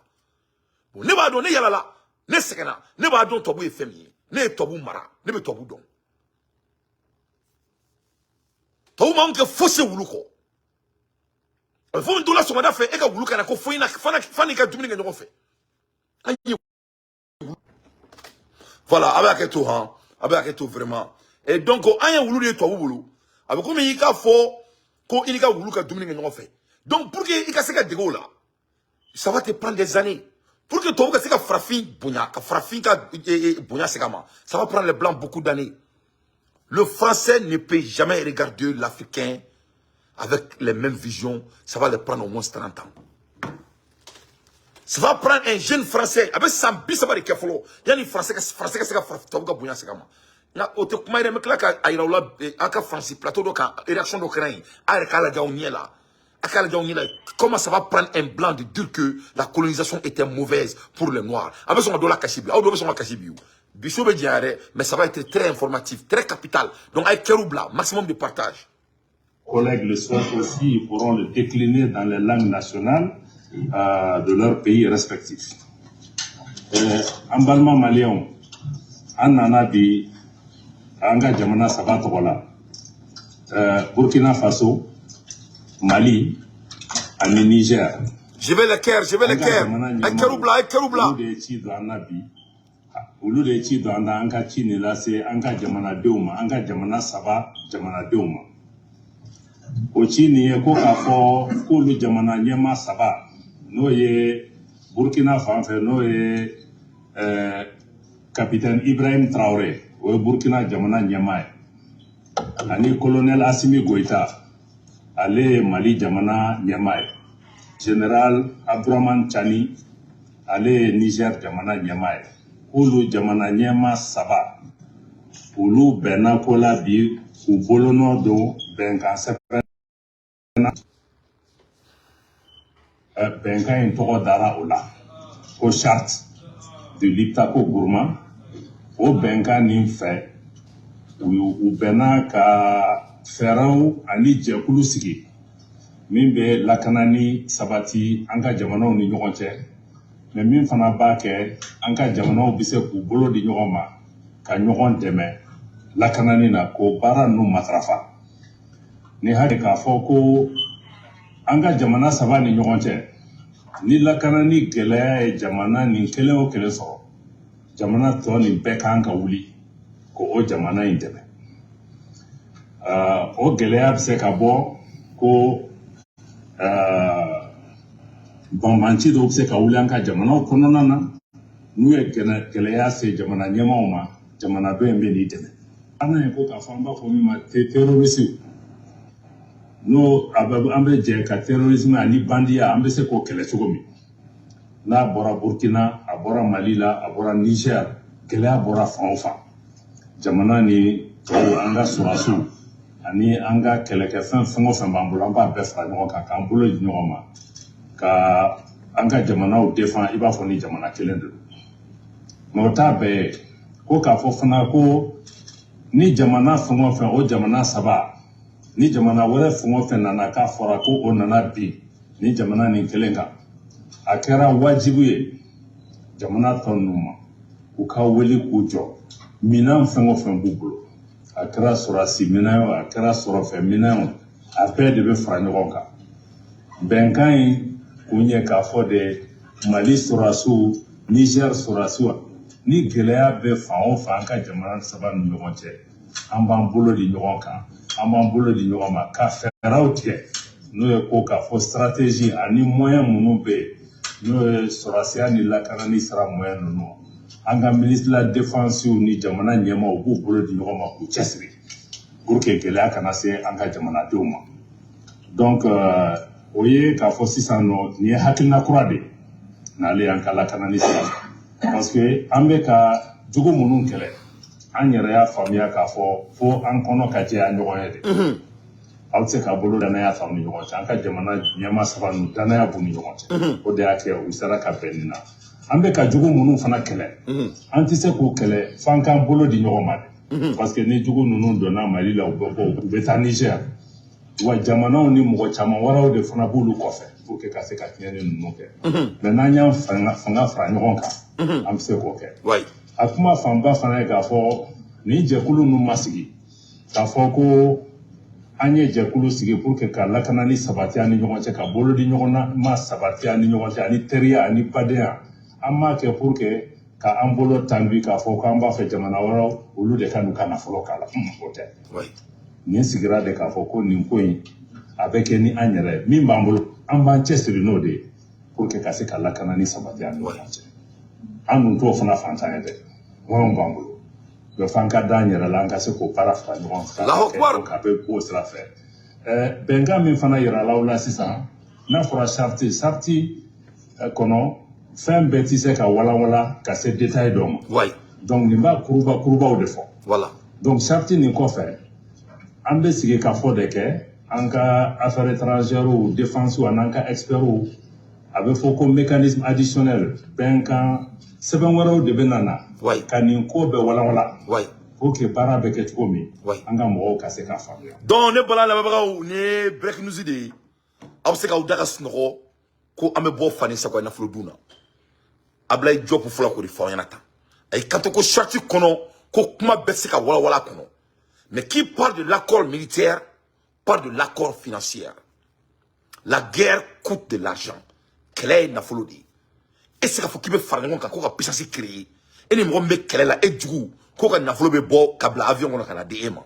bon ne ba don ne yala la ne sekena ne ba don tobu e femi ne tobu mara ne be tobu don tobu ma on ke fosse wulu ko fo ndo la so ma da fe e ka wulu ka na ko fo ina fani ka dumuni ka no fe Voilà, avec tout, hein. Avec tout, vraiment. Et donc, il y a un boulot de toi, boulot. Avec comme il y a fort, quand il y a un boulot que Dominique n'a pas fait. Donc, pour que il y ait ce dégo là, ça va te prendre des années. Pour que toi, que fraffin, ça va prendre les blancs beaucoup d'années. Le français ne peut jamais regarder l'Africain avec les mêmes visions. Ça va le prendre au moins 30 ans. Ça va prendre un jeune français avec Sambi, ça va le faire. Il y a des français qui sont frappés. Na ote kuma ire mekla ka ayrawla aka France plateau do ka réaction do crain a kala gauniela akala gauniela comment ça va prendre un blanc de dire que la colonisation était mauvaise pour les noirs avec son do la kashibi au do son kashibi biso be diare mais ça va être très informatif très capital donc avec Keroubla maximum de partage. Collègues le souhaitent aussi, ils pourront le décliner dans les langues nationales de leurs pays respectifs. Emballement malien Ananabi Anga Jamana Sabatola, Burkina Faso, Mali, et Niger. Je vais le cœur. Avec Keroubla. Ulu de ci do anda anga chini la se anga jamana deuma anga jamana saba jamana deuma o chini e ko ka fo ko lu jamana nyema saba no ye Burkina Faso no ye capitaine Ibrahim Traoré o Burkina jamana nyema ani colonel Assimi Goïta ale Mali jamana nyema général Abdourahmane Chani ale Niger jamana nyema Ulu jamana nyema saba ulu bena kola bi u bolono do benkan sepena benkan togo dara ola o charte de l'Iptako Gourma o benkan nin fe u bena ka feraw ani jekulu sigi min be lakanani sabati anga jamanaw ni ɲɔgɔn cɛ mais min fana b'a kɛ an ka jamanaw bɛ se k'u bolo di ɲɔgɔn ma ka ɲɔgɔn dɛmɛ lakanani na ko baara ninnu matarafa ni hali k'a fɔ ko an ka jamana saba ni ɲɔgɔn cɛ ni lakanani gɛlɛya ye jamana nin kelen o kelen sɔrɔ jamana tɔ nin bɛɛ kan ka wuli ko o jamana in dɛmɛ o gɛlɛya bɛ se ka bɔ ko banbanci dɔw bɛ se ka wuli an ka jamanaw kɔnɔna na n'u ye gɛlɛya se jamana ɲɛmaaw ma jamana dɔ in bɛ n'i dɛmɛ an ye ko k'a fɔ an b'a fɔ min ma terrorisme n'o an bɛ jɛ ka terrorisme ani bandiya an bɛ se k'o kɛlɛ cogo min n'a bɔra Burkina a bɔra Mali la a bɔra Niger gɛlɛya bɔra fan o fan jamana ni tɔw an ka sɔrɔdasiw ani an ka kɛlɛkɛfɛn fɛn o fɛn b'an bolo an b'a bɛɛ fara ɲɔgɔn kan k'an bolo di ɲɔgɔn ma ka an ka jamanaw défend i b'a fɔ ni jamana kelen de don mais o t'a bɛɛ ye ko k'a fɔ fana ko ni jamana fɛn o fɛn o jamana saba ni jamana wɛrɛ fɛn o fɛn nana k'a fɔra ko o nana bin ni jamana nin kelen kan a kɛra wajibu ye jamana tɔ ninnu ma u ka wele k'u jɔ minɛn fɛn o fɛn b'u bolo a kɛra sɔrɔdasi minɛn o a kɛra sɔrɔfɛn minɛn o a bɛɛ de bɛ fara ɲɔgɔn kan bɛnkan in kun ye k'a fɔ de Mali sɔrɔdasiw Niger sɔrɔdasiw ni gɛlɛya bɛ fan o fan an ka jamana saba ni ɲɔgɔn cɛ an b'an bolo di ɲɔgɔn kan an b'an bolo di ɲɔgɔn ma ka fɛɛrɛw tigɛ n'o ye ko k'a fɔ stratégie ani moyen minnu bɛ yen n'o ye sɔrɔdasiya ni lakanani sira moyen ninnu an ka ministre de la défense ni jamana ɲɛmaaw u b'u bolo di ɲɔgɔn ma k'u cɛsiri pour que gɛlɛya kana se an ka jamanadenw ma donc o ye k'a fɔ sisan nɔ nin ye hakilina kura de n'ale y'an ka lakanani sira parce que an bɛ ka jogo minnu kɛlɛ an yɛrɛ y'a faamuya k'a fɔ fo an kɔnɔ ka jɛ an ɲɔgɔn ye de aw tɛ se ka bolo danaya ta ni ɲɔgɔn cɛ an ka jamana ɲɛmaa saba ninnu danaya b'u ni ɲɔgɔn cɛ o de y'a kɛ u sera ka bɛn nin na an bɛ ka jogo minnu fana kɛlɛ an tɛ se k'o kɛlɛ f'an k'an bolo di ɲɔgɔn ma de parce que ni jogo ninnu donna Mali la u bɛ bɔ u bɛ taa Niger wa jamanaw ni mɔgɔ caman wɛrɛw de fana b'olu kɔfɛ pour que ka se ka tiɲɛni ninnu kɛ mais n'an y'an fanga fara ɲɔgɔn kan an bɛ se k'o kɛ a kuma fanba fana ye k'a fɔ nin jɛkulu ninnu ma sigi k'a fɔ ko an ye jɛkulu sigi pour que ka lakanani sabati an ni ɲɔgɔn cɛ ka bolo di ɲɔgɔn ma sabati an ni ɲɔgɔn cɛ ani teriya ani badenya an m'a kɛ pour que ka an bolo tanbi k'a fɔ k'an b'a fɛ jamana wɛrɛw olu de ka n'u ka nafolo k'a la o tɛ nin sigira de k'a fɔ ko nin ko in a bɛ kɛ ni an yɛrɛ min b'an bolo an b'an cɛsiri n'o de ye pour que ka se ka lakana ni sabati an ni ɲɔgɔn cɛ an dun t'o fana fantan ye dɛ ŋɔnɔ b'an bolo bɛ f'an ka da an yɛrɛ la an ka se k'o baara fara ɲɔgɔn kan k'a bɛ k'o sira fɛ bɛnkan min fana yiralaw la sisan n'a fɔra sariti kɔnɔ fɛn bɛɛ tɛ se ka walawala ka se détail dɔ ma donc nin b'a kurubaw de fɔ donc sariti nin kɔfɛ an bɛ sigi ka fɔ de kɛ an ka affaires étrangères ou défense an'an ka experts a bɛ fɔ ko mécanisme additionnel bɛnkan sɛbɛn wɛrɛw de bɛ nana ka nin ko bɛɛ walawala pour que baara bɛ kɛ cogo min an ka mɔgɔw ka se k'a faamuya. donc ne bala lamɛnbagaw ni ye breaking news de ye aw bɛ se k'aw da ka sunɔgɔ ko an bɛ bɔ Fani Sakɔ nafolo dun na Ablaye Diop fɔlɔ k'o de fɔ an ɲɛna tan a y'i kanto ko charte kɔnɔ ko kuma bɛɛ tɛ se ka walawala kɔnɔ mais qui parle de l'accord militaire parle de l'accord financier. La guerre coûte de l'argent. Kɛlɛ ye nafolo de ye e se k'a fɔ k'i bɛ fara ɲɔgɔn kan ko ka puissance créer e ni mɔgɔ min bɛ kɛlɛ la e jugu ko ka nafolo bɛ bɔ ka bila avion kɔnɔ ka na di e ma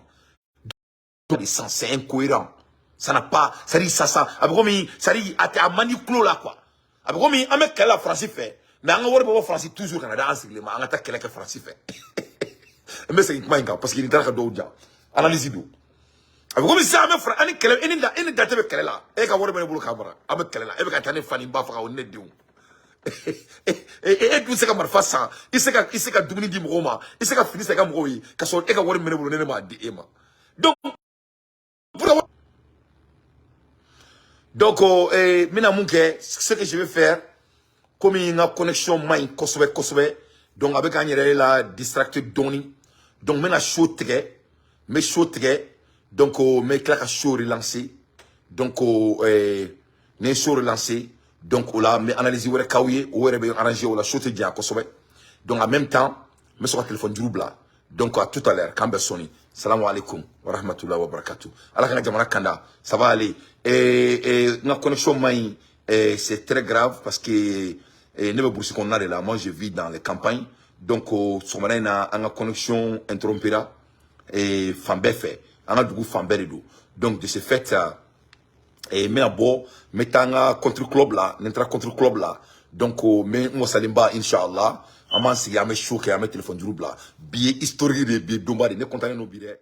c'est incohérent. Ça n'a pas, ça dit ça, a bɛ komi ça dit a man di kulo la quoi a bɛ komi an bɛ kɛlɛ la France fɛ mais an ka wari bɛ bɔ France toujours ka na da an sigilen ma an ka taa kɛlɛ kɛ France fɛ n bɛ segin kuma in kan parce que nin taara ka dɔw ja analyse do a bɛ komi sisan an bɛ fara an ni kɛlɛ e ni date bɛ kɛlɛ la e ka wari bɛ ne bolo k'a mara an bɛ kɛlɛ la e bɛ ka taa ne Fani ba faga o ne denw e dun se ka marifa san i se ka dumuni di mɔgɔw ma i se ka fini san i ka mɔgɔw ye ka sɔrɔ e ka wari bɛ ne bolo ne m'a di e ma donc mina mun kɛ ce que je vais faire comme n ka connexion man ɲi kosɛbɛ donc a bɛ k'an yɛrɛ la distracté dɔɔni donc n bɛna show tigɛ donc n bɛ tila ka show relancer donc ne ye show relancer donc o la n bɛ analyse wɛrɛ k'aw ye o yɛrɛ bɛ arranger o la show tɛ janya kosɛbɛ donc en même temps n bɛ sɔn ka téléphone juru bila donc à tout à l'heure k'an bɛ sɔnni salamu alaikum wa rahmatullahi wa barakatuh ala ka jamana kanda ça va aller ma connexion man c'est très grave parce que ne bɛ burusi kɔnɔna de la moi je vis dans les campagnes donc sɔgɔmada in na an ka connexion interrompera fan bɛɛ fɛ an ka dugu fan bɛɛ de don donc de ce fait n bɛna bɔ n bɛ taa an ka country club la ni n taara country club la donc n bɛ n wasalenba inshallah an b'an sigi an bɛ show kɛ an bɛ téléphone juru bila bi ye historique de ye bi ye donba de ye ne content n'o bi dɛ